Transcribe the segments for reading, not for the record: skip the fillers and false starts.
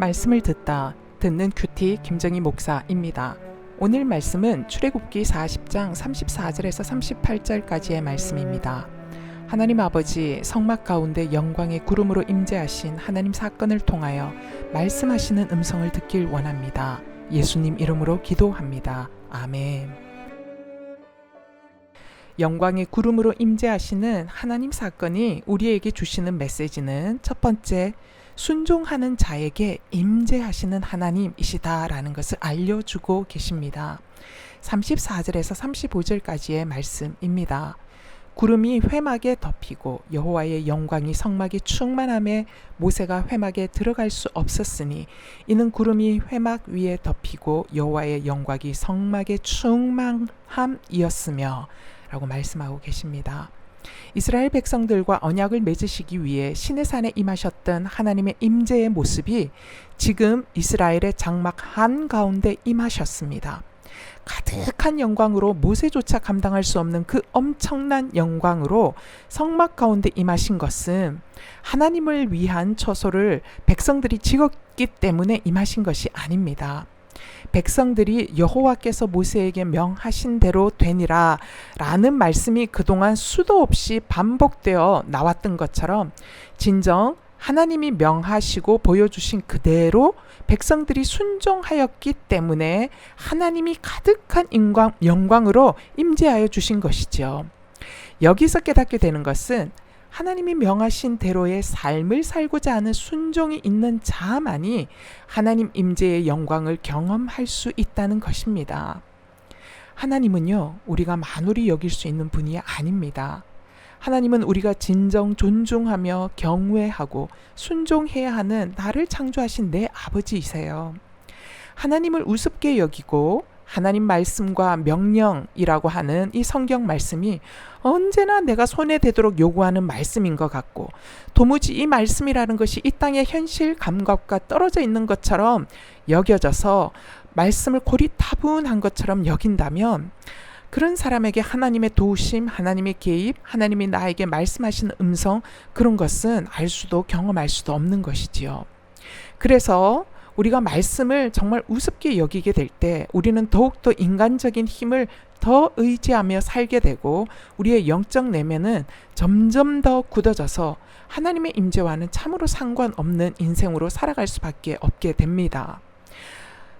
말씀을 듣는 큐티 김정희 목사입니다. 오늘 말씀은 출애굽기 40장 34절에서 38절까지의 말씀입니다. 하나님 아버지 성막 가운데 영광의 구름으로 임재하신 하나님 사건을 통하여 말씀하시는 음성을 듣길 원합니다. 예수님 이름으로 기도합니다. 아멘. 영광의 구름으로 임재하시는 하나님 사건이 우리에게 주시는 메시지는 첫 번째, 순종하는 자에게 임재하시는 하나님이시다라는 것을 알려주고 계십니다. 34절에서 35절까지의 말씀입니다. 구름이 회막에 덮이고 여호와의 영광이 성막에 충만함에 모세가 회막에 들어갈 수 없었으니 이는 구름이 회막 위에 덮이고 여호와의 영광이 성막에 충만함이었으며 라고 말씀하고 계십니다. 이스라엘 백성들과 언약을 맺으시기 위해 시내산에 임하셨던 하나님의 임재의 모습이 지금 이스라엘의 장막 한가운데 임하셨습니다. 가득한 영광으로 모세조차 감당할 수 없는 그 엄청난 영광으로 성막 가운데 임하신 것은 하나님을 위한 처소를 백성들이 지었기 때문에 임하신 것이 아닙니다. 백성들이 여호와께서 모세에게 명하신 대로 되니라 라는 말씀이 그동안 수도 없이 반복되어 나왔던 것처럼 진정 하나님이 명하시고 보여주신 그대로 백성들이 순종하였기 때문에 하나님이 가득한 영광으로 임재하여 주신 것이죠. 여기서 깨닫게 되는 것은 하나님이 명하신 대로의 삶을 살고자 하는 순종이 있는 자만이 하나님 임재의 영광을 경험할 수 있다는 것입니다. 하나님은요, 우리가 만홀히 여길 수 있는 분이 아닙니다. 하나님은 우리가 진정 존중하며 경외하고 순종해야 하는 나를 창조하신 내 아버지이세요. 하나님을 우습게 여기고 하나님 말씀과 명령이라고 하는 이 성경 말씀이 언제나 내가 손에 대도록 요구하는 말씀인 것 같고 도무지 이 말씀이라는 것이 이 땅의 현실 감각과 떨어져 있는 것처럼 여겨져서 말씀을 고리타분한 것처럼 여긴다면 그런 사람에게 하나님의 도우심, 하나님의 개입, 하나님이 나에게 말씀하시는 음성, 그런 것은 알 수도 경험할 수도 없는 것이지요. 그래서 우리가 말씀을 정말 우습게 여기게 될 때 우리는 더욱더 인간적인 힘을 더 의지하며 살게 되고 우리의 영적 내면은 점점 더 굳어져서 하나님의 임재와는 참으로 상관없는 인생으로 살아갈 수밖에 없게 됩니다.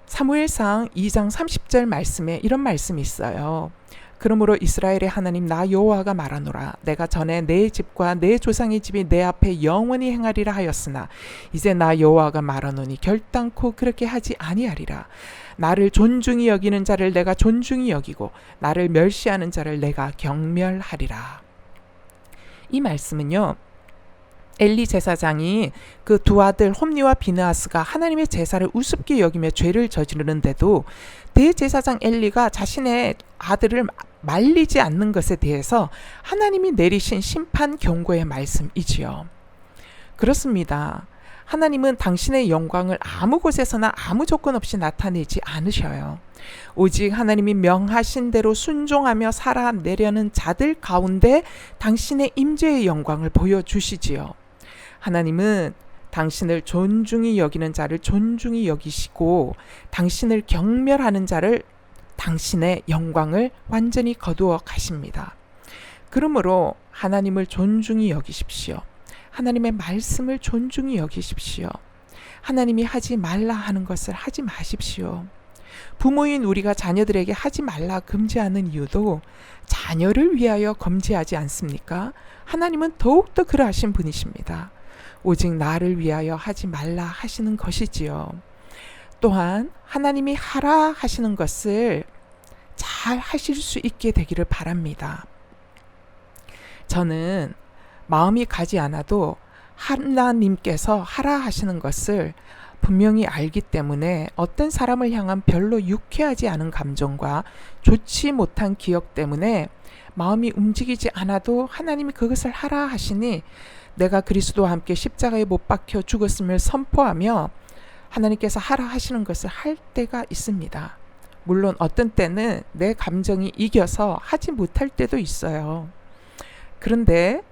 사무엘상 2장 30절 말씀에 이런 말씀이 있어요. 그러므로 이스라엘의 하나님 나 여호와가 말하노라. 내가 전에 내 집과 내 조상의 집이 내 앞에 영원히 행하리라 하였으나 이제 나 여호와가 말하노니 결단코 그렇게 하지 아니하리라. 나를 존중히 여기는 자를 내가 존중히 여기고 나를 멸시하는 자를 내가 경멸하리라. 이 말씀은요, 엘리 제사장이 그 두 아들 홈니와 비느하스가 하나님의 제사를 우습게 여기며 죄를 저지르는데도 대제사장 엘리가 자신의 아들을 말리지 않는 것에 대해서 하나님이 내리신 심판 경고의 말씀이지요. 그렇습니다. 하나님은 당신의 영광을 아무 곳에서나 아무 조건 없이 나타내지 않으셔요. 오직 하나님이 명하신 대로 순종하며 살아내려는 자들 가운데 당신의 임재의 영광을 보여주시지요. 하나님은 당신을 존중히 여기는 자를 존중히 여기시고 당신을 경멸하는 자를 당신의 영광을 완전히 거두어 가십니다. 그러므로 하나님을 존중히 여기십시오. 하나님의 말씀을 존중히 여기십시오. 하나님이 하지 말라 하는 것을 하지 마십시오. 부모인 우리가 자녀들에게 하지 말라 금지하는 이유도 자녀를 위하여 금지하지 않습니까? 하나님은 더욱더 그러하신 분이십니다. 오직 나를 위하여 하지 말라 하시는 것이지요. 또한 하나님이 하라 하시는 것을 잘 하실 수 있게 되기를 바랍니다. 저는 마음이 가지 않아도 하나님께서 하라 하시는 것을 분명히 알기 때문에 어떤 사람을 향한 별로 유쾌하지 않은 감정과 좋지 못한 기억 때문에 마음이 움직이지 않아도 하나님이 그것을 하라 하시니 내가 그리스도와 함께 십자가에 못 박혀 죽었음을 선포하며 하나님께서 하라 하시는 것을 할 때가 있습니다. 물론 어떤 때는 내 감정이 이겨서 하지 못할 때도 있어요. 그런데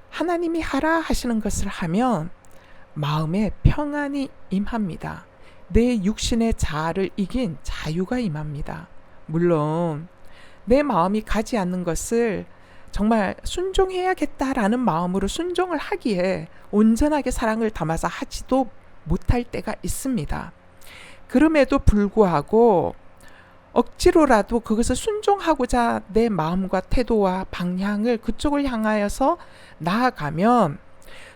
하나님이 하라 하시는 것을 하면 마음에 평안이 임합니다. 내 육신의 자아를 이긴 자유가 임합니다. 물론 내 마음이 가지 않는 것을 정말 순종해야겠다라는 마음으로 순종을 하기에 온전하게 사랑을 담아서 하지도 못할 때가 있습니다. 그럼에도 불구하고 억지로라도 그것을 순종하고자 내 마음과 태도와 방향을 그쪽을 향하여서 나아가면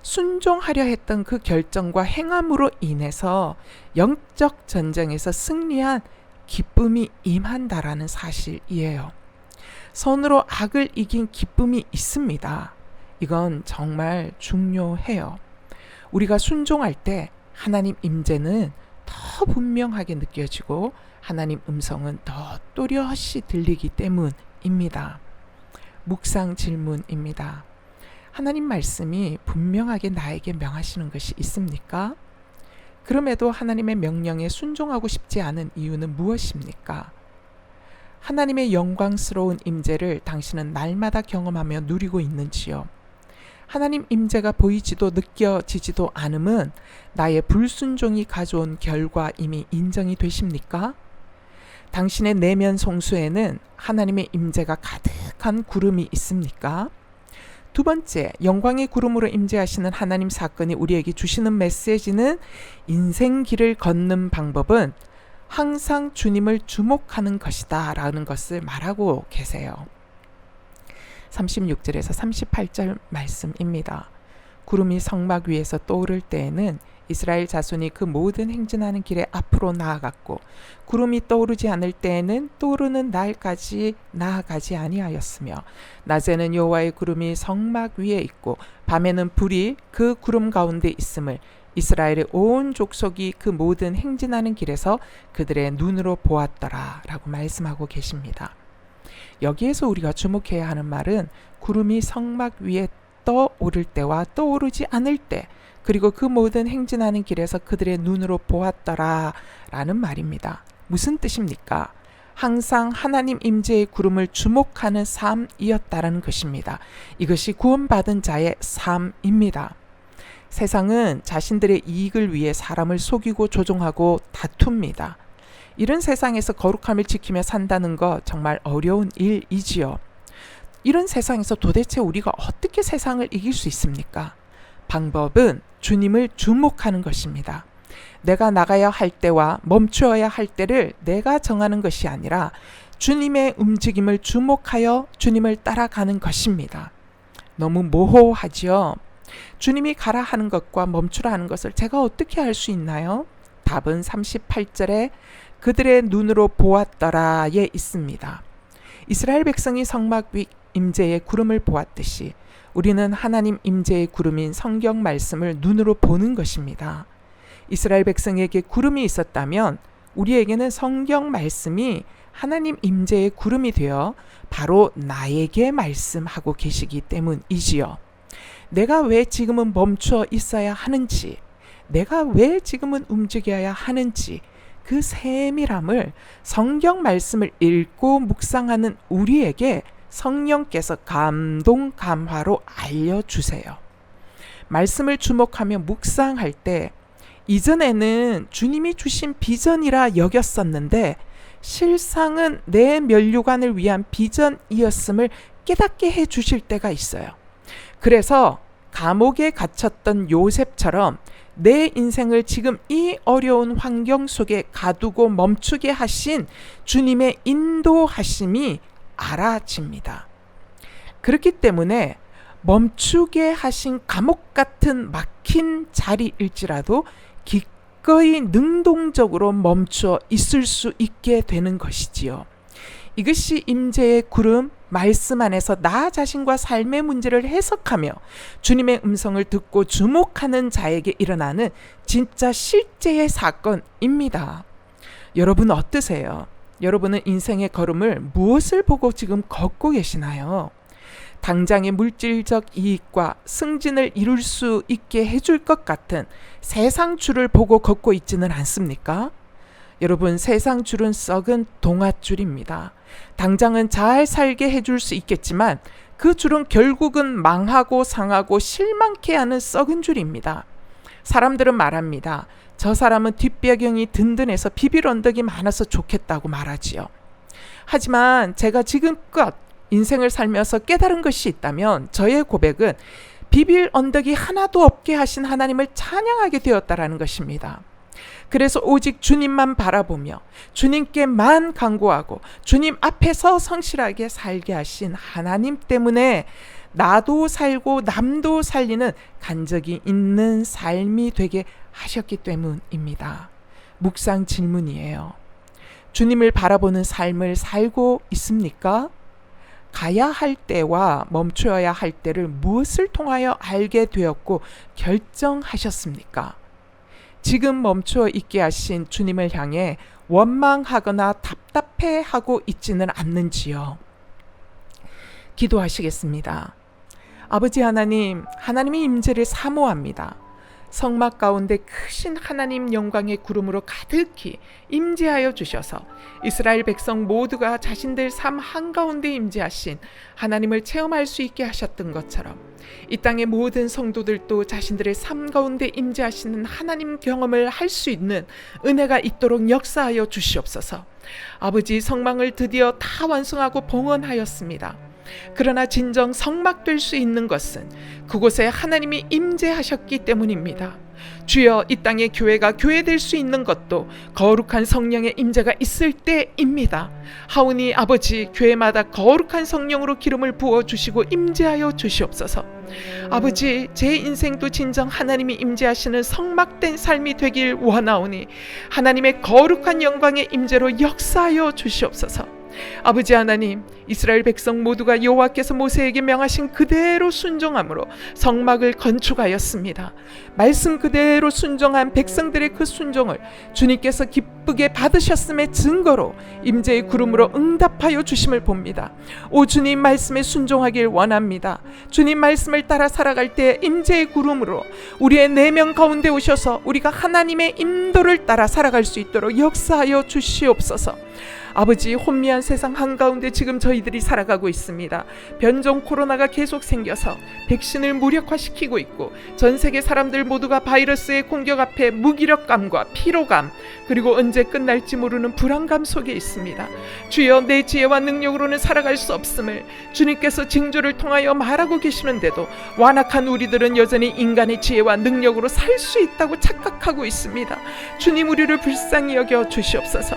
순종하려 했던 그 결정과 행함으로 인해서 영적 전쟁에서 승리한 기쁨이 임한다라는 사실이에요. 선으로 악을 이긴 기쁨이 있습니다. 이건 정말 중요해요. 우리가 순종할 때 하나님 임재는 더 분명하게 느껴지고 하나님 음성은 더 또렷이 들리기 때문입니다. 묵상 질문입니다. 하나님 말씀이 분명하게 나에게 명하시는 것이 있습니까? 그럼에도 하나님의 명령에 순종하고 싶지 않은 이유는 무엇입니까? 하나님의 영광스러운 임재를 당신은 날마다 경험하며 누리고 있는지요? 하나님 임재가 보이지도 느껴지지도 않음은 나의 불순종이 가져온 결과임이 인정이 되십니까? 당신의 내면 성수에는 하나님의 임재가 가득한 구름이 있습니까? 두 번째, 영광의 구름으로 임재하시는 하나님 사건이 우리에게 주시는 메시지는 인생 길을 걷는 방법은 항상 주님을 주목하는 것이다 라는 것을 말하고 계세요. 36절에서 38절 말씀입니다. 구름이 성막 위에서 떠오를 때에는 이스라엘 자손이 그 모든 행진하는 길에 앞으로 나아갔고 구름이 떠오르지 않을 때에는 떠오르는 날까지 나아가지 아니하였으며 낮에는 여호와의 구름이 성막 위에 있고 밤에는 불이 그 구름 가운데 있음을 이스라엘의 온 족속이 그 모든 행진하는 길에서 그들의 눈으로 보았더라 라고 말씀하고 계십니다. 여기에서 우리가 주목해야 하는 말은 구름이 성막 위에 떠오를 때와 떠오르지 않을 때 그리고 그 모든 행진하는 길에서 그들의 눈으로 보았더라 라는 말입니다. 무슨 뜻입니까? 항상 하나님 임재의 구름을 주목하는 삶이었다라는 것입니다. 이것이 구원받은 자의 삶입니다. 세상은 자신들의 이익을 위해 사람을 속이고 조종하고 다툽니다. 이런 세상에서 거룩함을 지키며 산다는 것 정말 어려운 일이지요. 이런 세상에서 도대체 우리가 어떻게 세상을 이길 수 있습니까? 방법은 주님을 주목하는 것입니다. 내가 나가야 할 때와 멈추어야 할 때를 내가 정하는 것이 아니라 주님의 움직임을 주목하여 주님을 따라가는 것입니다. 너무 모호하지요? 주님이 가라 하는 것과 멈추라 하는 것을 제가 어떻게 할 수 있나요? 답은 38절에 그들의 눈으로 보았더라에 있습니다. 이스라엘 백성이 성막 위 임재의 구름을 보았듯이 우리는 하나님 임재의 구름인 성경 말씀을 눈으로 보는 것입니다. 이스라엘 백성에게 구름이 있었다면 우리에게는 성경 말씀이 하나님 임재의 구름이 되어 바로 나에게 말씀하고 계시기 때문이지요. 내가 왜 지금은 멈춰 있어야 하는지, 내가 왜 지금은 움직여야 하는지 그 세밀함을 성경 말씀을 읽고 묵상하는 우리에게 성령께서 감동 감화로 알려주세요. 말씀을 주목하며 묵상할 때 이전에는 주님이 주신 비전이라 여겼었는데 실상은 내 면류관을 위한 비전이었음을 깨닫게 해 주실 때가 있어요. 그래서 감옥에 갇혔던 요셉처럼 내 인생을 지금 이 어려운 환경 속에 가두고 멈추게 하신 주님의 인도하심이 알아집니다. 그렇기 때문에 멈추게 하신 감옥 같은 막힌 자리일지라도 기꺼이 능동적으로 멈춰 있을 수 있게 되는 것이지요. 이것이 임재의 구름 말씀 안에서 나 자신과 삶의 문제를 해석하며 주님의 음성을 듣고 주목하는 자에게 일어나는 진짜 실제의 사건입니다. 여러분 어떠세요? 여러분은 인생의 걸음을 무엇을 보고 지금 걷고 계시나요? 당장의 물질적 이익과 승진을 이룰 수 있게 해줄 것 같은 세상 줄을 보고 걷고 있지는 않습니까? 여러분, 세상 줄은 썩은 동아줄입니다. 당장은 잘 살게 해줄 수 있겠지만 그 줄은 결국은 망하고 상하고 실망케 하는 썩은 줄입니다. 사람들은 말합니다. 저 사람은 뒷배경이 든든해서 비빌 언덕이 많아서 좋겠다고 말하지요. 하지만 제가 지금껏 인생을 살면서 깨달은 것이 있다면 저의 고백은 비빌 언덕이 하나도 없게 하신 하나님을 찬양하게 되었다라는 것입니다. 그래서 오직 주님만 바라보며 주님께만 간구하고 주님 앞에서 성실하게 살게 하신 하나님 때문에 나도 살고 남도 살리는 간적이 있는 삶이 되게 하셨기 때문입니다. 묵상 질문이에요. 주님을 바라보는 삶을 살고 있습니까? 가야 할 때와 멈춰야 할 때를 무엇을 통하여 알게 되었고 결정하셨습니까? 지금 멈춰 있게 하신 주님을 향해 원망하거나 답답해하고 있지는 않는지요? 기도하시겠습니다. 아버지 하나님, 하나님의 임재를 사모합니다. 성막 가운데 크신 하나님 영광의 구름으로 가득히 임재하여 주셔서 이스라엘 백성 모두가 자신들 삶 한가운데 임재하신 하나님을 체험할 수 있게 하셨던 것처럼 이 땅의 모든 성도들도 자신들의 삶 가운데 임재하시는 하나님 경험을 할 수 있는 은혜가 있도록 역사하여 주시옵소서. 아버지, 성막을 드디어 다 완성하고 봉헌하였습니다. 그러나 진정 성막될 수 있는 것은 그곳에 하나님이 임재하셨기 때문입니다. 주여, 이 땅의 교회가 교회될 수 있는 것도 거룩한 성령의 임재가 있을 때입니다. 하오니 아버지, 교회마다 거룩한 성령으로 기름을 부어주시고 임재하여 주시옵소서. 아버지, 제 인생도 진정 하나님이 임재하시는 성막된 삶이 되길 원하오니 하나님의 거룩한 영광의 임재로 역사하여 주시옵소서. 아버지 하나님, 이스라엘 백성 모두가 여호와께서 모세에게 명하신 그대로 순종함으로 성막을 건축하였습니다. 말씀 그대로 순종한 백성들의 그 순종을 주님께서 기쁘게 받으셨음의 증거로 임재의 구름으로 응답하여 주심을 봅니다. 오 주님, 말씀에 순종하길 원합니다. 주님 말씀을 따라 살아갈 때 임재의 구름으로 우리의 내면 가운데 오셔서 우리가 하나님의 인도를 따라 살아갈 수 있도록 역사하여 주시옵소서. 아버지, 혼미한 세상 한가운데 지금 저희들이 살아가고 있습니다. 변종 코로나가 계속 생겨서 백신을 무력화시키고 있고 전 세계 사람들 모두가 바이러스의 공격 앞에 무기력감과 피로감, 그리고 언제 끝날지 모르는 불안감 속에 있습니다. 주여, 내 지혜와 능력으로는 살아갈 수 없음을 주님께서 징조를 통하여 말하고 계시는데도 완악한 우리들은 여전히 인간의 지혜와 능력으로 살 수 있다고 착각하고 있습니다. 주님, 우리를 불쌍히 여겨 주시옵소서.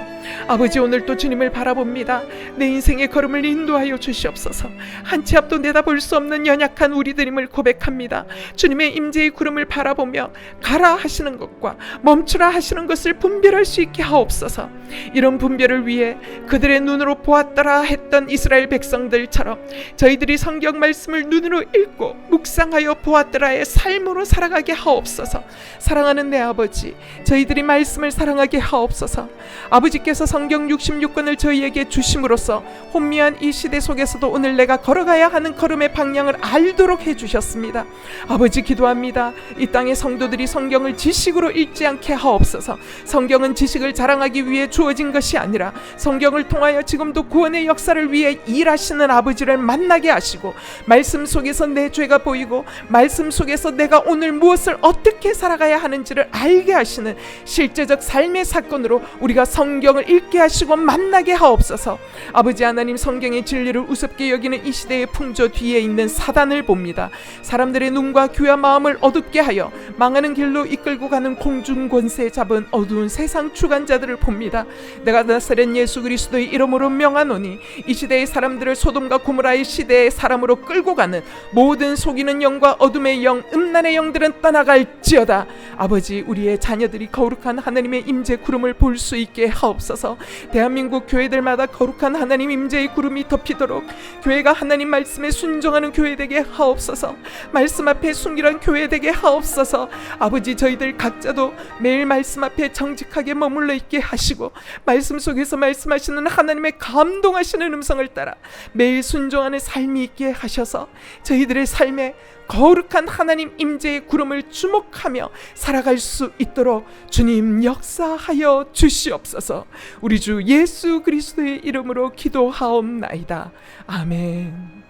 아버지, 오늘도 주님을 바라봅니다. 내 인생의 걸음을 인도하여 주시옵소서. 한 치 앞도 내다볼 수 없는 연약한 우리들임을 고백합니다. 주님의 임재의 구름을 바라보며 가라 하시는 것과 멈추라 하시는 것을 분별할 수 있게 하옵소서. 이런 분별을 위해 그들의 눈으로 보았더라 했던 이스라엘 백성들처럼 저희들이 성경 말씀을 눈으로 읽고 묵상하여 보았더라의 삶으로 살아가게 하옵소서. 사랑하는 내 아버지, 저희들이 말씀을 사랑하게 하옵소서. 아버지께서 성경 66권을 저희에게 주심으로써 혼미한 이 시대 속에서도 오늘 내가 걸어가야 하는 걸음의 방향을 알도록 해주셨습니다. 아버지, 기도합니다. 이 땅의 성도들이 성경을 지식으로 읽지 않게 하옵소서. 성경은 지식을 자랑하기 위해 주어진 것이 아니라 성경을 통하여 지금도 구원의 역사를 위해 일하시는 아버지를 만나게 하시고 말씀 속에서 내 죄가 보이고 말씀 속에서 내가 오늘 무엇을 어떻게 살아가야 하는지를 알게 하시는 실제적 삶의 사건으로 우리가 성경을 읽게 하시고 만나게 하옵소서. 아버지 하나님, 성경의 진리를 우습게 여기는 이 시대의 풍조 뒤에 있는 사단을 봅니다. 사람들의 눈과 귀와 마음을 어둡게 하여 망하는 길로 이끌고 가는 공중 권세 잡은 어두운 세상 주관자들을 봅니다. 내가 나사렛 예수 그리스도의 이름으로 명하노니 이 시대의 사람들을 소돔과 고모라의 시대의 사람으로 끌고 가는 모든 속이는 영과 어둠의 영, 음란의 영들은 떠나갈지어다. 아버지, 우리의 자녀들이 거룩한 하나님의 임재 구름을 볼 수 있게 하옵소서. 대한민국 교회들마다 거룩한 하나님 임재의 구름이 덮이도록 교회가 하나님 말씀에 순종하는 교회 되게 하옵소서. 말씀 앞에 순결한 교회 되게 하옵소서. 아버지, 저희들 각자도 매일 말씀 앞에 정직하게 머물러 있게 하시고 말씀 속에서 말씀하시는 하나님의 감동하시는 음성을 따라 매일 순종하는 삶이 있게 하셔서 저희들의 삶에 거룩한 하나님 임재의 구름을 주목하며 살아갈 수 있도록 주님 역사하여 주시옵소서. 우리 주 예수 그리스도의 이름으로 기도하옵나이다. 아멘.